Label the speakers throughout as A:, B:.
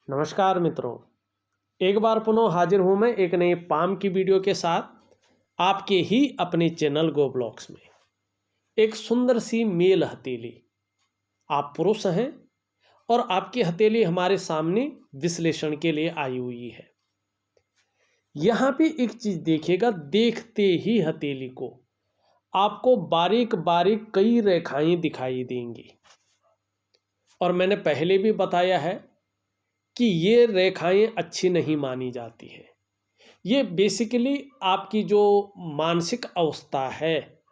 A: नमस्कार मित्रों। एक बार पुनः हाजिर हूँ मैं एक नए पाम की वीडियो के साथ आपके ही अपने चैनल गो ब्लॉग्स में। एक सुंदर सी मेल हथेली, आप पुरुष हैं और आपकी हथेली हमारे सामने विश्लेषण के लिए आई हुई है। यहाँ पे एक चीज़ देखिएगा, देखते ही हथेली को आपको बारीक बारीक कई रेखाएं दिखाई देंगी। और मैंने पहले भी बताया है कि ये रेखाएं अच्छी नहीं मानी जाती हैं। ये बेसिकली आपकी जो मानसिक अवस्था है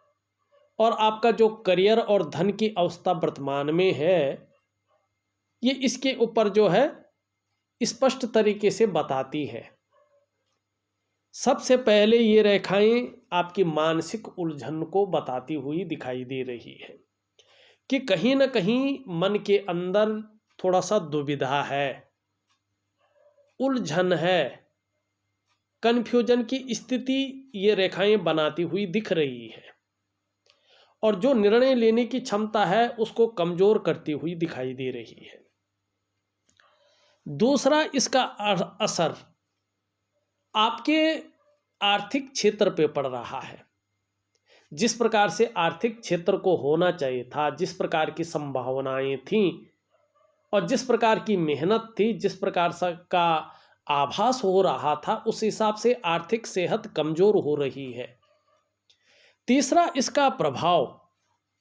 A: और आपका जो करियर और धन की अवस्था वर्तमान में है, ये इसके ऊपर जो है स्पष्ट तरीके से बताती है। सबसे पहले ये रेखाएं आपकी मानसिक उलझन को बताती हुई दिखाई दे रही है कि कहीं ना कहीं मन के अंदर थोड़ा सा दुविधा है, उलझन है, कन्फ्यूजन की स्थिति ये रेखाएं बनाती हुई दिख रही है और जो निर्णय लेने की क्षमता है उसको कमजोर करती हुई दिखाई दे रही है। दूसरा, इसका असर आपके आर्थिक क्षेत्र पे पड़ रहा है। जिस प्रकार से आर्थिक क्षेत्र को होना चाहिए था, जिस प्रकार की संभावनाएं थीं और जिस प्रकार की मेहनत थी, जिस प्रकार का आभास हो रहा था, उस हिसाब से आर्थिक सेहत कमजोर हो रही है। तीसरा, इसका प्रभाव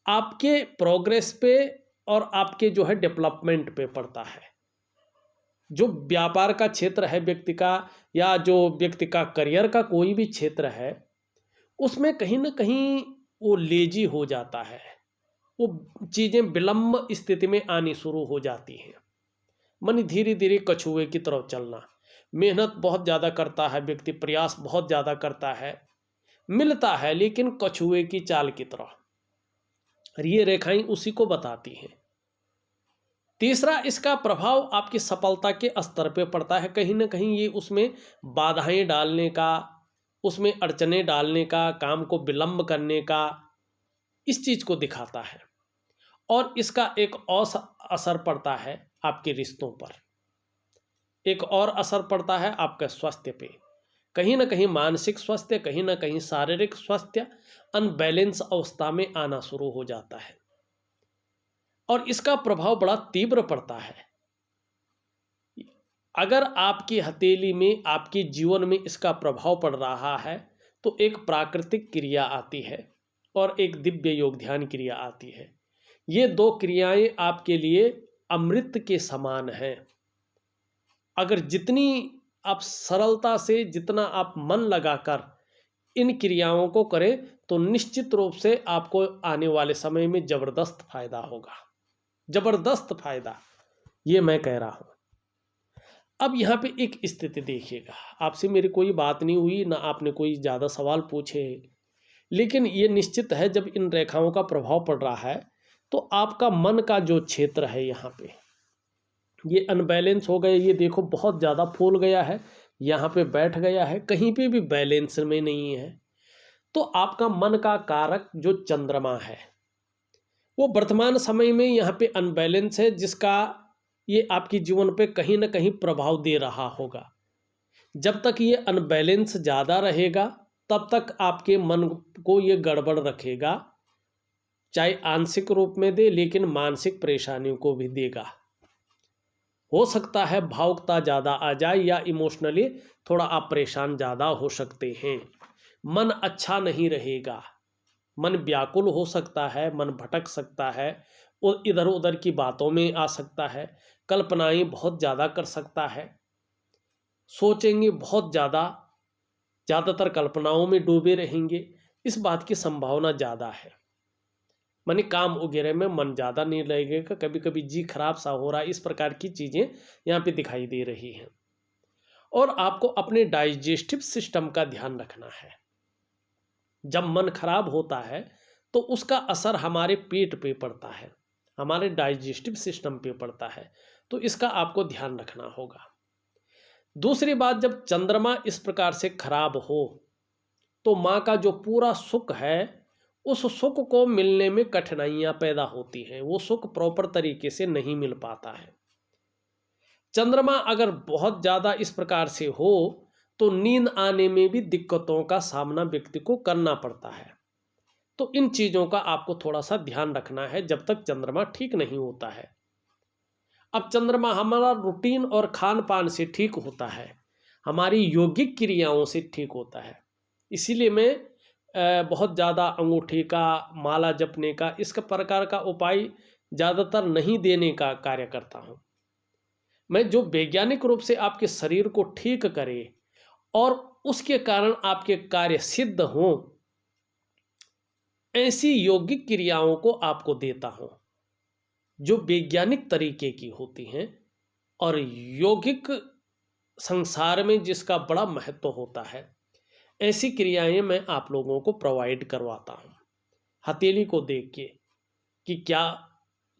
A: आपके प्रोग्रेस पे और आपके जो है डेवलपमेंट पे पड़ता है। जो व्यापार का क्षेत्र है व्यक्ति का, या जो व्यक्ति का करियर का कोई भी क्षेत्र है, उसमें कहीं ना कहीं वो लेजी हो जाता है, वो चीज़ें विलंब स्थिति में आनी शुरू हो जाती हैं। मन धीरे धीरे कछुए की तरफ चलना, मेहनत बहुत ज़्यादा करता है व्यक्ति, प्रयास बहुत ज़्यादा करता है, मिलता है लेकिन कछुए की चाल की तरह। ये रेखाएं उसी को बताती हैं। तीसरा, इसका प्रभाव आपकी सफलता के स्तर पे पड़ता है। कहीं ना कहीं ये उसमें बाधाएं डालने का, उसमें अड़चने डालने का, काम को विलंब करने का, इस चीज़ को दिखाता है। और इसका एक और असर पड़ता है आपके रिश्तों पर, एक और असर पड़ता है आपके स्वास्थ्य पे। कहीं ना कहीं मानसिक स्वास्थ्य, कहीं ना कहीं शारीरिक स्वास्थ्य अनबैलेंस अवस्था में आना शुरू हो जाता है और इसका प्रभाव बड़ा तीव्र पड़ता है। अगर आपकी हथेली में, आपके जीवन में इसका प्रभाव पड़ रहा है तो एक प्राकृतिक क्रिया आती है और एक दिव्य योग ध्यान क्रिया आती है। ये दो क्रियाएं आपके लिए अमृत के समान हैं। अगर जितनी आप सरलता से, जितना आप मन लगाकर इन क्रियाओं को करें तो निश्चित रूप से आपको आने वाले समय में ज़बरदस्त फायदा होगा, ज़बरदस्त फायदा, ये मैं कह रहा हूँ। अब यहाँ पे एक स्थिति देखिएगा, आपसे मेरी कोई बात नहीं हुई, ना आपने कोई ज़्यादा सवाल पूछे, लेकिन ये निश्चित है जब इन रेखाओं का प्रभाव पड़ रहा है तो आपका मन का जो क्षेत्र है यहाँ पे ये अनबैलेंस हो गए। ये देखो बहुत ज़्यादा फूल गया है, यहाँ पे बैठ गया है, कहीं पे भी बैलेंस में नहीं है। तो आपका मन का कारक जो चंद्रमा है वो वर्तमान समय में यहाँ पे अनबैलेंस है, जिसका ये आपके जीवन पे कहीं ना कहीं प्रभाव दे रहा होगा। जब तक ये अनबैलेंस ज़्यादा रहेगा तब तक आपके मन को ये गड़बड़ रखेगा, चाहे आंशिक रूप में दे लेकिन मानसिक परेशानियों को भी देगा। हो सकता है भावुकता ज़्यादा आ जाए या इमोशनली थोड़ा आप परेशान ज़्यादा हो सकते हैं। मन अच्छा नहीं रहेगा, मन व्याकुल हो सकता है, मन भटक सकता है और इधर उधर की बातों में आ सकता है, कल्पनाएं बहुत ज़्यादा कर सकता है, सोचेंगे बहुत ज़्यादा, ज़्यादातर कल्पनाओं में डूबे रहेंगे, इस बात की संभावना ज़्यादा है। माने काम वगैरह में मन ज़्यादा नहीं लगेगा, कभी कभी जी खराब सा हो रहा है, इस प्रकार की चीज़ें यहाँ पे दिखाई दे रही हैं। और आपको अपने डाइजेस्टिव सिस्टम का ध्यान रखना है। जब मन खराब होता है तो उसका असर हमारे पेट पे पड़ता है, हमारे डाइजेस्टिव सिस्टम पे पड़ता है, तो इसका आपको ध्यान रखना होगा। दूसरी बात, जब चंद्रमा इस प्रकार से खराब हो तो माँ का जो पूरा सुख है उस सुख को मिलने में कठिनाइयाँ पैदा होती हैं, वो सुख प्रॉपर तरीके से नहीं मिल पाता है। चंद्रमा अगर बहुत ज़्यादा इस प्रकार से हो तो नींद आने में भी दिक्कतों का सामना व्यक्ति को करना पड़ता है। तो इन चीज़ों का आपको थोड़ा सा ध्यान रखना है जब तक चंद्रमा ठीक नहीं होता है। अब चंद्रमा हमारा रूटीन और खान पान से ठीक होता है, हमारी यौगिक क्रियाओं से ठीक होता है। इसीलिए मैं बहुत ज़्यादा अंगूठी का, माला जपने का, इस प्रकार का उपाय ज़्यादातर नहीं देने का कार्य करता हूँ। मैं जो वैज्ञानिक रूप से आपके शरीर को ठीक करे और उसके कारण आपके कार्य सिद्ध हों, ऐसी यौगिक क्रियाओं को आपको देता हूँ जो वैज्ञानिक तरीके की होती हैं और यौगिक संसार में जिसका बड़ा महत्व होता है। ऐसी क्रियाएं मैं आप लोगों को प्रोवाइड करवाता हूँ हथेली को देख के कि क्या,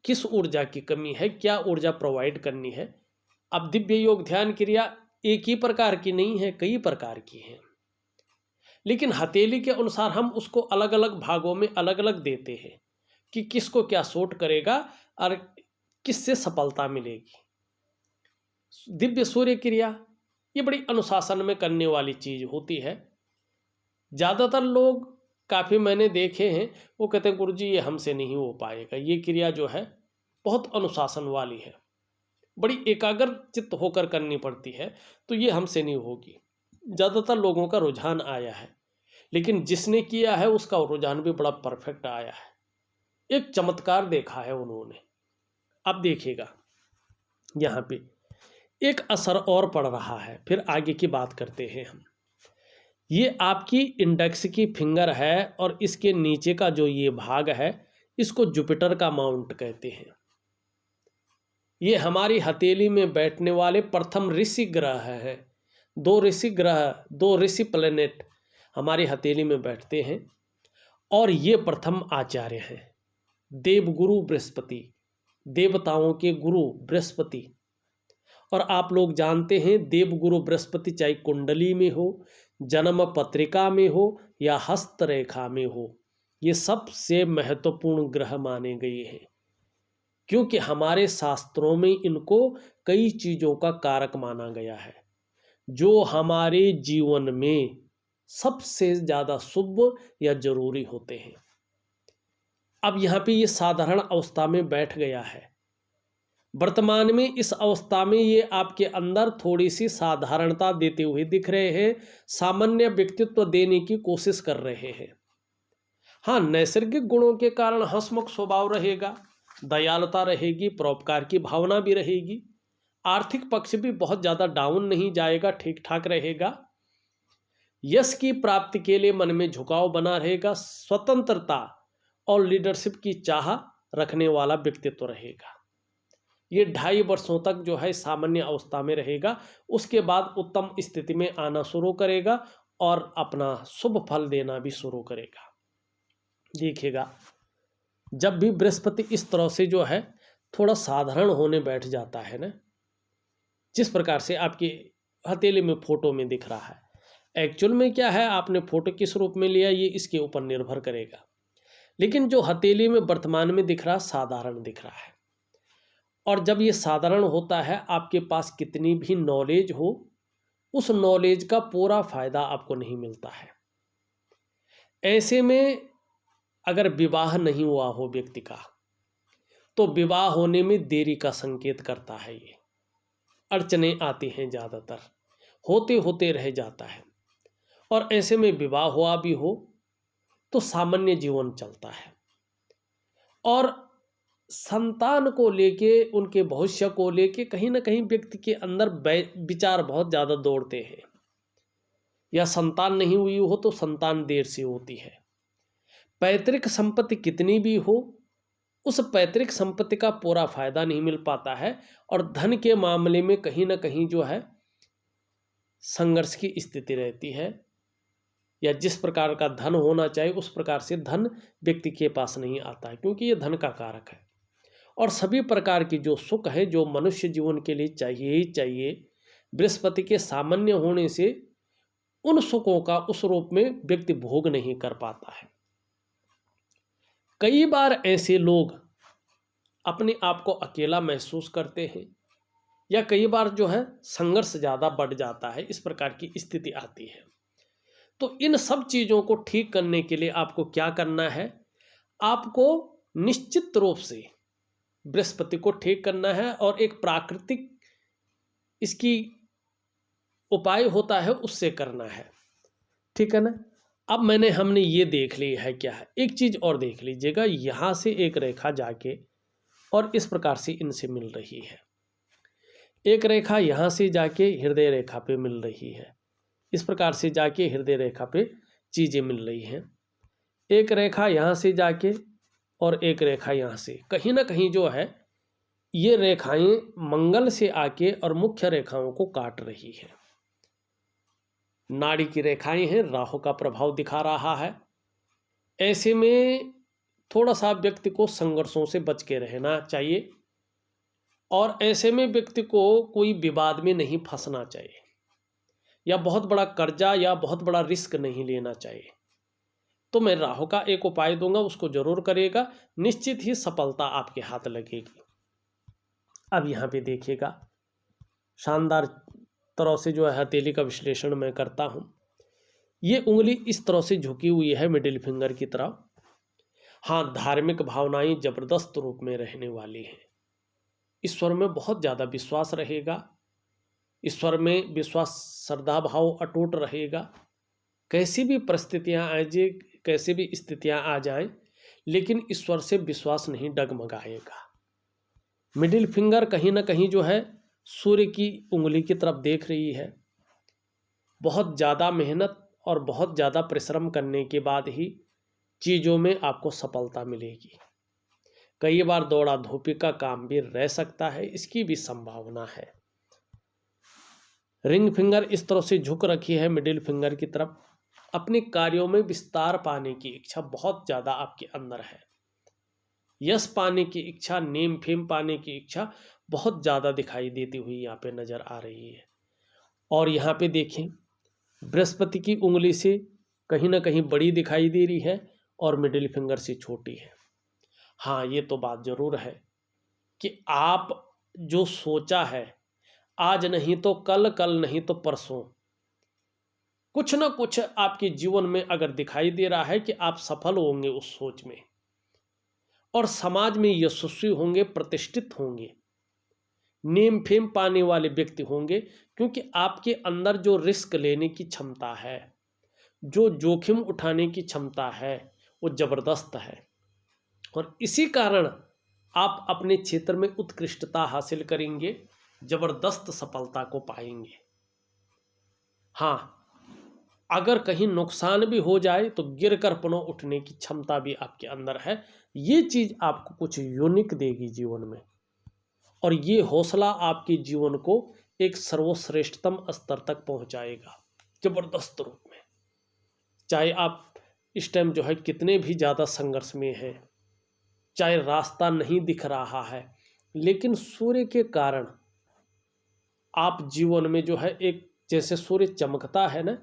A: किस ऊर्जा की कमी है, क्या ऊर्जा प्रोवाइड करनी है। अब दिव्य योग ध्यान क्रिया एक ही प्रकार की नहीं है, कई प्रकार की है, लेकिन हथेली के अनुसार हम उसको अलग अलग भागों में अलग अलग देते हैं कि किसको क्या सूट करेगा और किससे सफलता मिलेगी। दिव्य सूर्य क्रिया ये बड़ी अनुशासन में करने वाली चीज होती है। ज़्यादातर लोग, काफ़ी मैंने देखे हैं, वो कहते हैं गुरुजी ये हमसे नहीं हो पाएगा, ये क्रिया जो है बहुत अनुशासन वाली है, बड़ी एकाग्र चित्त होकर करनी पड़ती है, तो ये हमसे नहीं होगी। ज़्यादातर लोगों का रुझान आया है, लेकिन जिसने किया है उसका रुझान भी बड़ा परफेक्ट आया है, एक चमत्कार देखा है उन्होंने। अब देखिएगा यहाँ पे एक असर और पड़ रहा है, फिर आगे की बात करते हैं हम। ये आपकी इंडेक्स की फिंगर है और इसके नीचे का जो ये भाग है इसको जुपिटर का माउंट कहते हैं। ये हमारी हथेली में बैठने वाले प्रथम ऋषि ग्रह हैं। दो ऋषि ग्रह, दो ऋषि प्लेनेट हमारी हथेली में बैठते हैं और ये प्रथम आचार्य हैं। देवगुरु बृहस्पति, देवताओं के गुरु बृहस्पति। और आप लोग जानते हैं देवगुरु बृहस्पति चाहे कुंडली में हो, जन्म पत्रिका में हो या हस्तरेखा में हो, ये सबसे महत्वपूर्ण ग्रह माने गए हैं, क्योंकि हमारे शास्त्रों में इनको कई चीज़ों का कारक माना गया है जो हमारे जीवन में सबसे ज़्यादा शुभ या जरूरी होते हैं। अब यहाँ पे ये साधारण अवस्था में बैठ गया है। वर्तमान में इस अवस्था में ये आपके अंदर थोड़ी सी साधारणता देते हुए दिख रहे हैं, सामान्य व्यक्तित्व देने की कोशिश कर रहे हैं। हाँ, नैसर्गिक गुणों के कारण हंसमुख स्वभाव रहेगा, दयालुता रहेगी, परोपकार की भावना भी रहेगी, आर्थिक पक्ष भी बहुत ज़्यादा डाउन नहीं जाएगा, ठीक ठाक रहेगा। यश की प्राप्ति के लिए मन में झुकाव बना रहेगा, स्वतंत्रता और लीडरशिप की चाह रखने वाला व्यक्तित्व रहेगा। ये 2.5 वर्षों तक जो है सामान्य अवस्था में रहेगा, उसके बाद उत्तम स्थिति में आना शुरू करेगा और अपना शुभ फल देना भी शुरू करेगा। देखिएगा जब भी बृहस्पति इस तरह से जो है थोड़ा साधारण होने बैठ जाता है ना, जिस प्रकार से आपकी हथेली में फोटो में दिख रहा है, एक्चुअल में क्या है आपने फोटो किस रूप में लिया ये इसके ऊपर निर्भर करेगा, लेकिन जो हथेली में वर्तमान में दिख रहा साधारण दिख रहा है। और जब ये साधारण होता है, आपके पास कितनी भी नॉलेज हो, उस नॉलेज का पूरा फायदा आपको नहीं मिलता है। ऐसे में अगर विवाह नहीं हुआ हो व्यक्ति का, तो विवाह होने में देरी का संकेत करता है। ये अड़चने आती हैं, ज़्यादातर होते होते रह जाता है। और ऐसे में विवाह हुआ भी हो तो सामान्य जीवन चलता है, और संतान को लेके, उनके भविष्य को लेके कहीं ना कहीं व्यक्ति के अंदर विचार बहुत ज़्यादा दौड़ते हैं। या संतान नहीं हुई हो तो संतान देर से होती है। पैतृक संपत्ति कितनी भी हो, उस पैतृक संपत्ति का पूरा फायदा नहीं मिल पाता है, और धन के मामले में कहीं ना कहीं जो है संघर्ष की स्थिति रहती है, या जिस प्रकार का धन होना चाहिए उस प्रकार से धन व्यक्ति के पास नहीं आता है, क्योंकि ये धन का कारक है। और सभी प्रकार की जो सुख है जो मनुष्य जीवन के लिए चाहिए ही चाहिए, बृहस्पति के सामान्य होने से उन सुखों का उस रूप में व्यक्ति भोग नहीं कर पाता है। कई बार ऐसे लोग अपने आप को अकेला महसूस करते हैं, या कई बार जो है संघर्ष ज़्यादा बढ़ जाता है, इस प्रकार की स्थिति आती है। तो इन सब चीज़ों को ठीक करने के लिए आपको क्या करना है, आपको निश्चित रूप से बृहस्पति को ठीक करना है और एक प्राकृतिक इसकी उपाय होता है उससे करना है, ठीक है ना। अब हमने ये देख ली है क्या है, एक चीज़ और देख लीजिएगा, यहाँ से एक रेखा जाके और इस प्रकार से इनसे मिल रही है, एक रेखा यहाँ से जाके हृदय रेखा पे मिल रही है, इस प्रकार से जाके हृदय रेखा पे चीज़ें मिल रही हैं, एक रेखा यहाँ से जाके और एक रेखा यहाँ से, कहीं ना कहीं जो है ये रेखाएं मंगल से आके और मुख्य रेखाओं को काट रही है। नाड़ी की रेखाएं हैं, राहु का प्रभाव दिखा रहा है। ऐसे में थोड़ा सा व्यक्ति को संघर्षों से बच के रहना चाहिए और ऐसे में व्यक्ति को कोई विवाद में नहीं फंसना चाहिए या बहुत बड़ा कर्जा या बहुत बड़ा रिस्क नहीं लेना चाहिए। तो मैं राहु का एक उपाय दूंगा, उसको जरूर करिएगा, निश्चित ही सफलता आपके हाथ लगेगी। अब यहाँ पे देखिएगा, शानदार तरह से जो है हथेली का विश्लेषण मैं करता हूँ। ये उंगली इस तरह से झुकी हुई है मिडिल फिंगर की तरफ। हाँ, धार्मिक भावनाएं जबरदस्त रूप में रहने वाली हैं। ईश्वर में बहुत ज़्यादा विश्वास रहेगा, ईश्वर में विश्वास श्रद्धा भाव अटूट रहेगा। कैसी भी परिस्थितियाँ आ जाए, कैसी भी स्थितियाँ आ जाएं, लेकिन ईश्वर से विश्वास नहीं डगमगाएगा। मिडिल फिंगर कहीं ना कहीं जो है सूर्य की उंगली की तरफ देख रही है। बहुत ज़्यादा मेहनत और बहुत ज़्यादा परिश्रम करने के बाद ही चीज़ों में आपको सफलता मिलेगी। कई बार दौड़ा धूपी का काम भी रह सकता है, इसकी भी संभावना है। रिंग फिंगर इस तरह से झुक रखी है मिडिल फिंगर की तरफ। अपने कार्यों में विस्तार पाने की इच्छा बहुत ज़्यादा आपके अंदर है। यश पाने की इच्छा, नेम फेम पाने की इच्छा बहुत ज़्यादा दिखाई देती हुई यहाँ पे नज़र आ रही है। और यहाँ पे देखें, बृहस्पति की उंगली से कहीं ना कहीं बड़ी दिखाई दे रही है और मिडिल फिंगर से छोटी है। हाँ, ये तो बात ज़रूर है कि आप जो सोचा है, आज नहीं तो कल, कल नहीं तो परसों, कुछ ना कुछ आपके जीवन में अगर दिखाई दे रहा है कि आप सफल होंगे उस सोच में और समाज में यशस्वी होंगे, प्रतिष्ठित होंगे, नेम फेम पाने वाले व्यक्ति होंगे, क्योंकि आपके अंदर जो रिस्क लेने की क्षमता है, जो जोखिम उठाने की क्षमता है, वो ज़बरदस्त है। और इसी कारण आप अपने क्षेत्र में उत्कृष्टता हासिल करेंगे, ज़बरदस्त सफलता को पाएंगे। हाँ, अगर कहीं नुकसान भी हो जाए तो गिर कर पुनः उठने की क्षमता भी आपके अंदर है। ये चीज़ आपको कुछ यूनिक देगी जीवन में, और ये हौसला आपके जीवन को एक सर्वश्रेष्ठतम स्तर तक पहुंचाएगा, ज़बरदस्त रूप में। चाहे आप इस टाइम जो है कितने भी ज़्यादा संघर्ष में हैं, चाहे रास्ता नहीं दिख रहा है, लेकिन सूर्य के कारण आप जीवन में जो है एक, जैसे सूर्य चमकता है ना,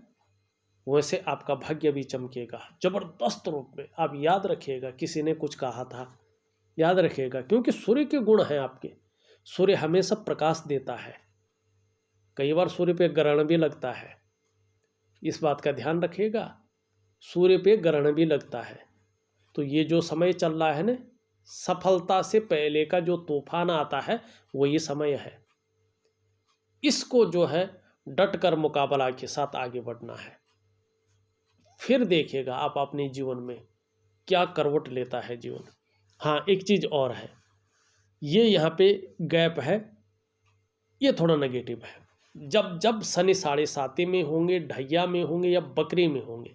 A: वैसे आपका भाग्य भी चमकेगा ज़बरदस्त रूप में। आप याद रखिएगा, किसी ने कुछ कहा था, याद रखिएगा, क्योंकि सूर्य के गुण हैं आपके। सूर्य हमेशा प्रकाश देता है। कई बार सूर्य पे ग्रहण भी लगता है, इस बात का ध्यान रखिएगा। सूर्य पे ग्रहण भी लगता है, तो ये जो समय चल रहा है ना, सफलता से पहले का जो तूफान आता है वो ये समय है। इसको जो है डट कर मुकाबला के साथ आगे बढ़ना है। फिर देखिएगा आप अपने जीवन में क्या करवट लेता है जीवन। हाँ, एक चीज़ और है, ये यहाँ पे गैप है, ये थोड़ा नेगेटिव है। जब जब शनि 7.5 में होंगे, ढैया में होंगे या बकरी में होंगे,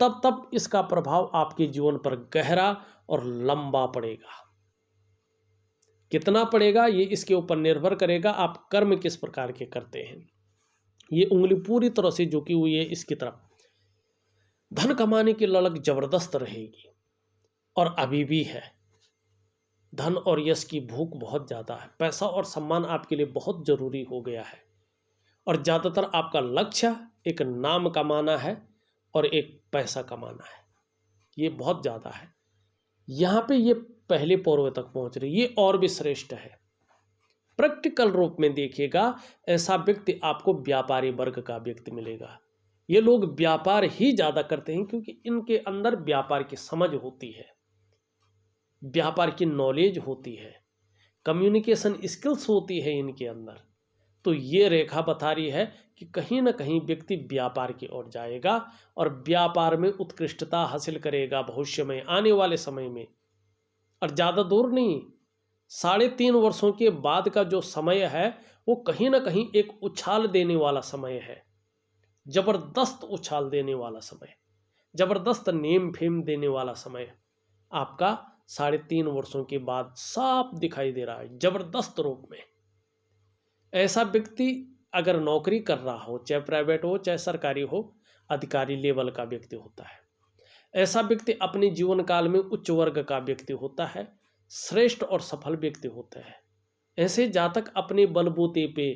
A: तब तब इसका प्रभाव आपके जीवन पर गहरा और लंबा पड़ेगा। कितना पड़ेगा ये इसके ऊपर निर्भर करेगा आप कर्म किस प्रकार के करते हैं। ये उंगली पूरी तरह से झुकी हुई है इसकी तरफ। धन कमाने की ललक जबरदस्त रहेगी और अभी भी है। धन और यश की भूख बहुत ज़्यादा है। पैसा और सम्मान आपके लिए बहुत ज़रूरी हो गया है, और ज़्यादातर आपका लक्ष्य एक नाम कमाना है और एक पैसा कमाना है। ये बहुत ज़्यादा है। यहाँ पे ये पहले पौरवे तक पहुँच रही, ये और भी श्रेष्ठ है। प्रैक्टिकल रूप में देखिएगा, ऐसा व्यक्ति आपको व्यापारी वर्ग का व्यक्ति मिलेगा। ये लोग व्यापार ही ज़्यादा करते हैं क्योंकि इनके अंदर व्यापार की समझ होती है, व्यापार की नॉलेज होती है, कम्युनिकेशन स्किल्स होती है इनके अंदर। तो ये रेखा बता रही है कि कहीं ना कहीं व्यक्ति व्यापार की ओर जाएगा और व्यापार में उत्कृष्टता हासिल करेगा भविष्य में, आने वाले समय में। और ज़्यादा दूर नहीं, 3.5 वर्षों के बाद का जो समय है वो कहीं ना कहीं एक उछाल देने वाला समय है, जबरदस्त उछाल देने वाला समय, जबरदस्त नेम फेम देने वाला समय आपका 3.5 वर्षों के बाद साफ दिखाई दे रहा है, जबरदस्त रूप में। ऐसा व्यक्ति अगर नौकरी कर रहा हो, चाहे प्राइवेट हो चाहे सरकारी हो, अधिकारी लेवल का व्यक्ति होता है। ऐसा व्यक्ति अपने जीवन काल में उच्च वर्ग का व्यक्ति होता है, श्रेष्ठ और सफल व्यक्ति होता है। ऐसे जातक अपने बलबूते पे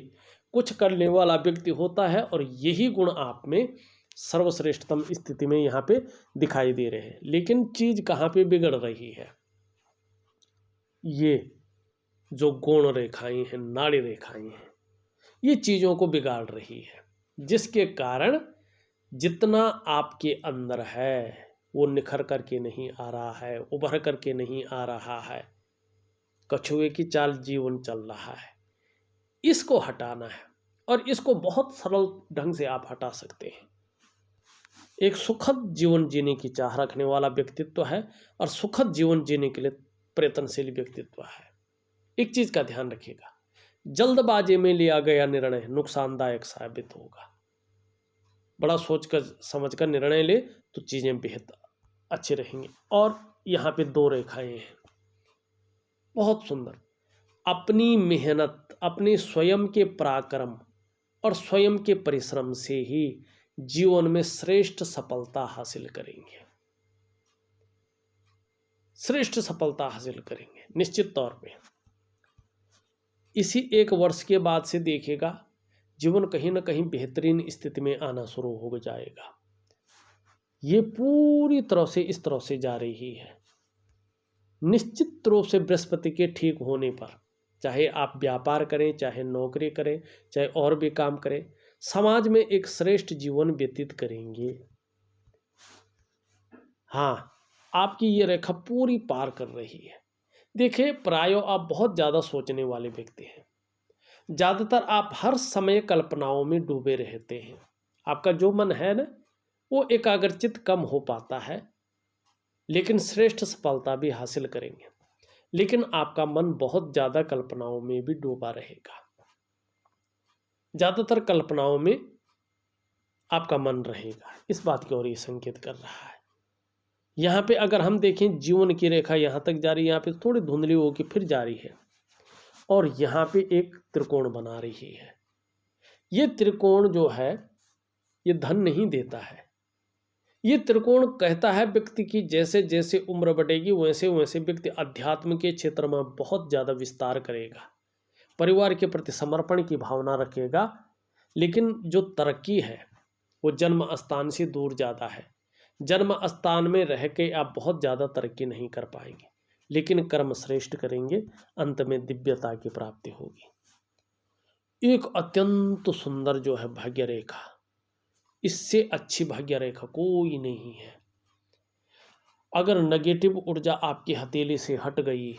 A: कुछ करने वाला व्यक्ति होता है और यही गुण आप में सर्वश्रेष्ठतम स्थिति में यहाँ पे दिखाई दे रहे हैं। लेकिन चीज कहाँ पे बिगड़ रही है? ये जो गुण रेखाएं हैं, नाड़ी रेखाएं हैं, ये चीजों को बिगाड़ रही है, जिसके कारण जितना आपके अंदर है वो निखर करके नहीं आ रहा है, उभर करके नहीं आ रहा है। कछुए की चाल जीवन चल रहा है, इसको हटाना है और इसको बहुत सरल ढंग से आप हटा सकते हैं। एक सुखद जीवन जीने की चाह रखने वाला व्यक्तित्व है और सुखद जीवन जीने के लिए प्रयत्नशील व्यक्तित्व है। एक चीज का ध्यान रखिएगा, जल्दबाजी में लिया गया निर्णय नुकसानदायक साबित होगा। बड़ा सोचकर समझकर निर्णय ले तो चीजें बेहद अच्छी रहेंगी। और यहाँ पे 2 रेखाएं हैं, बहुत सुंदर। अपनी मेहनत, अपने स्वयं के पराक्रम और स्वयं के परिश्रम से ही जीवन में श्रेष्ठ सफलता हासिल करेंगे, श्रेष्ठ सफलता हासिल करेंगे निश्चित तौर पे। इसी 1 वर्ष के बाद से देखिएगा जीवन कहीं ना कहीं बेहतरीन स्थिति में आना शुरू हो जाएगा। ये पूरी तरह से इस तरह से जा रही है। निश्चित रूप से बृहस्पति के ठीक होने पर, चाहे आप व्यापार करें, चाहे नौकरी करें, चाहे और भी काम करें, समाज में एक श्रेष्ठ जीवन व्यतीत करेंगे। हाँ, आपकी ये रेखा पूरी पार कर रही है। देखिए, प्रायो आप बहुत ज़्यादा सोचने वाले व्यक्ति हैं। ज़्यादातर आप हर समय कल्पनाओं में डूबे रहते हैं। आपका जो मन है ना, वो एकाग्रचित कम हो पाता है, लेकिन श्रेष्ठ सफलता भी हासिल करेंगे। लेकिन आपका मन बहुत ज़्यादा कल्पनाओं में भी डूबा रहेगा। ज़्यादातर कल्पनाओं में आपका मन रहेगा, इस बात की ओर ये संकेत कर रहा है। यहाँ पे अगर हम देखें, जीवन की रेखा यहाँ तक जा रही है, यहाँ पे थोड़ी धुंधली होगी फिर जा रही है और यहाँ पे एक त्रिकोण बना रही है। ये त्रिकोण जो है ये धन नहीं देता है। ये त्रिकोण कहता है व्यक्ति की जैसे जैसे उम्र बढ़ेगी वैसे वैसे व्यक्ति अध्यात्म के क्षेत्र में बहुत ज़्यादा विस्तार करेगा, परिवार के प्रति समर्पण की भावना रखेगा। लेकिन जो तरक्की है वो जन्म स्थान से दूर ज़्यादा है। जन्म स्थान में रह के आप बहुत ज़्यादा तरक्की नहीं कर पाएंगे, लेकिन कर्म श्रेष्ठ करेंगे, अंत में दिव्यता की प्राप्ति होगी। एक अत्यंत सुंदर जो है भाग्य रेखा, इससे अच्छी भाग्य रेखा कोई नहीं है। अगर नेगेटिव ऊर्जा आपकी हथेली से हट गई,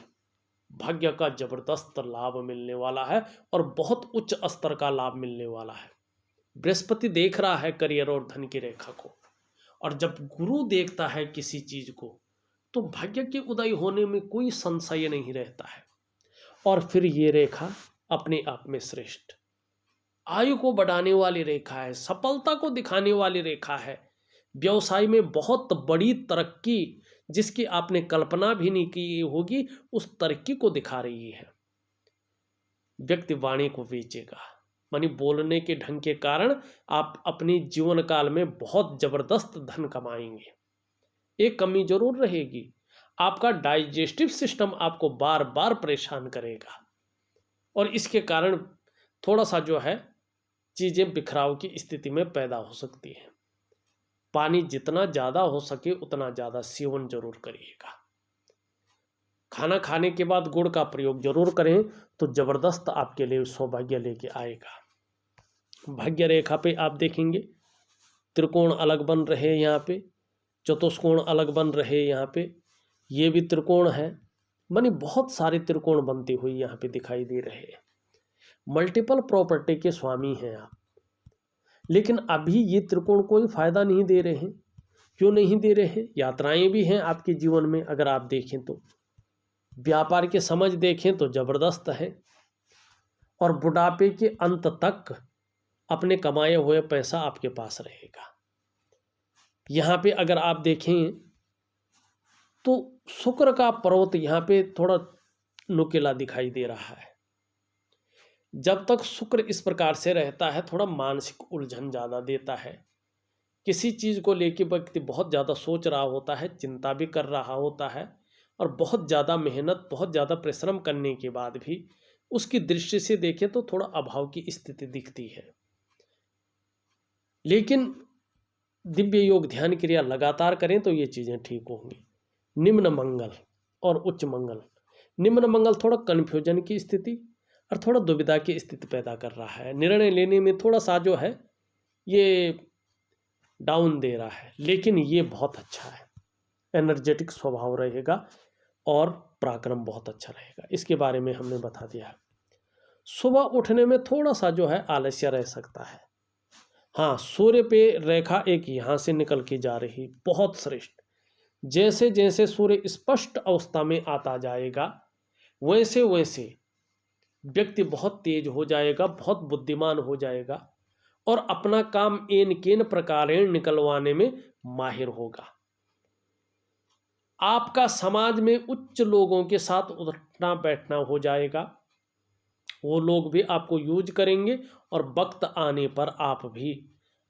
A: भाग्य का जबरदस्त लाभ मिलने वाला है और बहुत उच्च स्तर का लाभ मिलने वाला है। बृहस्पति देख रहा है करियर और धन की रेखा को, और जब गुरु देखता है किसी चीज को तो भाग्य के उदय होने में कोई संशय नहीं रहता है। और फिर ये रेखा अपने आप में श्रेष्ठ, आयु को बढ़ाने वाली रेखा है, सफलता को दिखाने वाली रेखा है, व्यवसाय में बहुत बड़ी तरक्की जिसकी आपने कल्पना भी नहीं की होगी उस तरक्की को दिखा रही है। व्यक्ति वाणी को बेचेगा, मानी बोलने के ढंग के कारण आप अपने जीवन काल में बहुत जबरदस्त धन कमाएंगे। एक कमी जरूर रहेगी, आपका डाइजेस्टिव सिस्टम आपको बार बार परेशान करेगा और इसके कारण थोड़ा सा जो है चीजें बिखराव की स्थिति में पैदा हो सकती हैं। पानी जितना ज्यादा हो सके उतना ज्यादा सेवन जरूर करिएगा। खाना खाने के बाद गुड़ का प्रयोग जरूर करें, तो ज़बरदस्त आपके लिए सौभाग्य लेके आएगा। भाग्य रेखा पे आप देखेंगे त्रिकोण अलग बन रहे, यहाँ पे चतुष्कोण अलग बन रहे, यहाँ पे ये भी त्रिकोण है, मानी बहुत सारे त्रिकोण बनते हुए यहाँ पे दिखाई दे रहे हैं। मल्टीपल प्रॉपर्टी के स्वामी हैं आप, लेकिन अभी ये त्रिकोण कोई फायदा नहीं दे रहे हैं। क्यों नहीं दे रहे हैं? यात्राएं भी हैं आपके जीवन में, अगर आप देखें तो व्यापार के समझ देखें तो जबरदस्त है, और बुढ़ापे के अंत तक अपने कमाए हुए पैसा आपके पास रहेगा। यहाँ पे अगर आप देखें तो शुक्र का पर्वत यहाँ पे थोड़ा नुकीला दिखाई दे रहा है। जब तक शुक्र इस प्रकार से रहता है, थोड़ा मानसिक उलझन ज़्यादा देता है। किसी चीज़ को लेके व्यक्ति बहुत ज़्यादा सोच रहा होता है, चिंता भी कर रहा होता है, और बहुत ज़्यादा मेहनत, बहुत ज़्यादा परिश्रम करने के बाद भी उसकी दृष्टि से देखें तो थोड़ा अभाव की स्थिति दिखती है। लेकिन दिव्य योग ध्यान क्रिया लगातार करें तो ये चीज़ें ठीक होंगी। निम्न मंगल और उच्च मंगल। निम्न मंगल थोड़ा कन्फ्यूजन की स्थिति और थोड़ा दुविधा की स्थिति पैदा कर रहा है। निर्णय लेने में थोड़ा सा जो है ये डाउन दे रहा है, लेकिन ये बहुत अच्छा है। एनर्जेटिक स्वभाव रहेगा और पराक्रम बहुत अच्छा रहेगा, इसके बारे में हमने बता दिया है। सुबह उठने में थोड़ा सा जो है आलस्य रह सकता है। हाँ, सूर्य पे रेखा एक यहाँ से निकल के जा रही, बहुत श्रेष्ठ। जैसे जैसे सूर्य स्पष्ट अवस्था में आता जाएगा, वैसे वैसे व्यक्ति बहुत तेज हो जाएगा, बहुत बुद्धिमान हो जाएगा, और अपना काम एन केन प्रकारेण निकलवाने में माहिर होगा। आपका समाज में उच्च लोगों के साथ उठना बैठना हो जाएगा, वो लोग भी आपको यूज करेंगे, और वक्त आने पर आप भी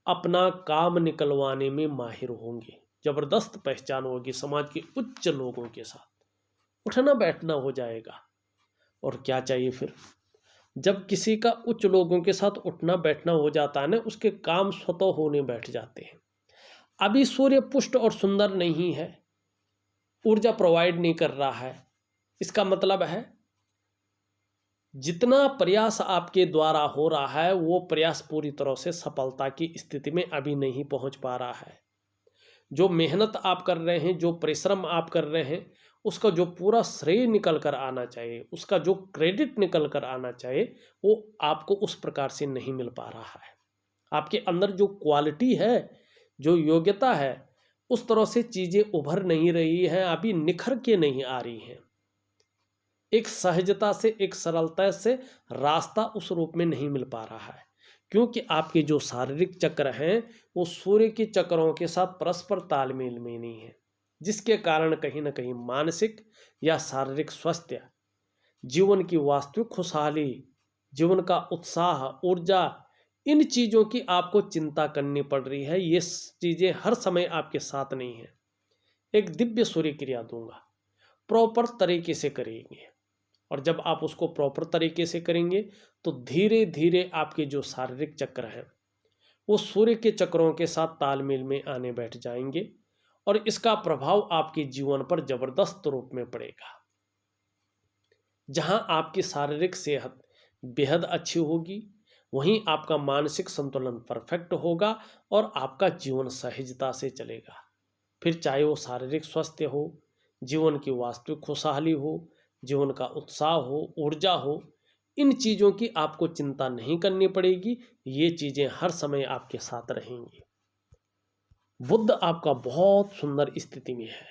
A: अपना काम निकलवाने में माहिर होंगे। जबरदस्त पहचान होगी, समाज के उच्च लोगों के साथ उठना बैठना हो जाएगा। और क्या चाहिए फिर? जब किसी का उच्च लोगों के साथ उठना बैठना हो जाता है ना, उसके काम स्वतः होने बैठ जाते हैं। अभी सूर्य पुष्ट और सुंदर नहीं है, ऊर्जा प्रोवाइड नहीं कर रहा है। इसका मतलब है जितना प्रयास आपके द्वारा हो रहा है, वो प्रयास पूरी तरह से सफलता की स्थिति में अभी नहीं पहुंच पा रहा है। जो मेहनत आप कर रहे हैं, जो परिश्रम आप कर रहे हैं, उसका जो पूरा श्रेय निकल कर आना चाहिए, उसका जो क्रेडिट निकल कर आना चाहिए, वो आपको उस प्रकार से नहीं मिल पा रहा है। आपके अंदर जो क्वालिटी है, जो योग्यता है, उस तरह से चीज़ें उभर नहीं रही हैं, अभी निखर के नहीं आ रही हैं। एक सहजता से, एक सरलता से रास्ता उस रूप में नहीं मिल पा रहा है, क्योंकि आपके जो शारीरिक चक्र हैं वो सूर्य के चक्रों के साथ परस्पर तालमेल में नहीं है, जिसके कारण कहीं ना कहीं मानसिक या शारीरिक स्वास्थ्य, जीवन की वास्तविक खुशहाली, जीवन का उत्साह, ऊर्जा, इन चीज़ों की आपको चिंता करनी पड़ रही है। ये चीज़ें हर समय आपके साथ नहीं है। एक दिव्य सूर्य क्रिया दूंगा, प्रॉपर तरीके से करेंगे, और जब आप उसको प्रॉपर तरीके से करेंगे तो धीरे धीरे आपके जो शारीरिक चक्र हैं वो सूर्य के चक्रों के साथ तालमेल में आने बैठ जाएंगे, और इसका प्रभाव आपके जीवन पर जबरदस्त रूप में पड़ेगा। जहां आपकी शारीरिक सेहत बेहद अच्छी होगी, वहीं आपका मानसिक संतुलन परफेक्ट होगा, और आपका जीवन सहजता से चलेगा। फिर चाहे वो शारीरिक स्वास्थ्य हो, जीवन की वास्तविक खुशहाली हो, जीवन का उत्साह हो, ऊर्जा हो, इन चीज़ों की आपको चिंता नहीं करनी पड़ेगी। ये चीज़ें हर समय आपके साथ रहेंगी। बुध आपका बहुत सुंदर स्थिति में है,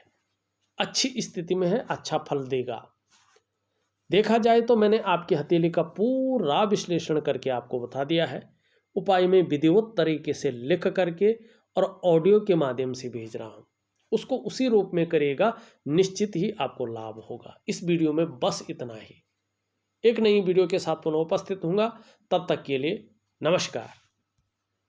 A: अच्छी स्थिति में है, अच्छा फल देगा। देखा जाए तो मैंने आपकी हथेली का पूरा विश्लेषण करके आपको बता दिया है। उपाय में विधिवत तरीके से लिख करके और ऑडियो के माध्यम से भेज रहा हूँ, उसको उसी रूप में करिएगा, निश्चित ही आपको लाभ होगा। इस वीडियो में बस इतना ही। एक नई वीडियो के साथ पुनः उपस्थित होऊंगा, तब तक के लिए नमस्कार।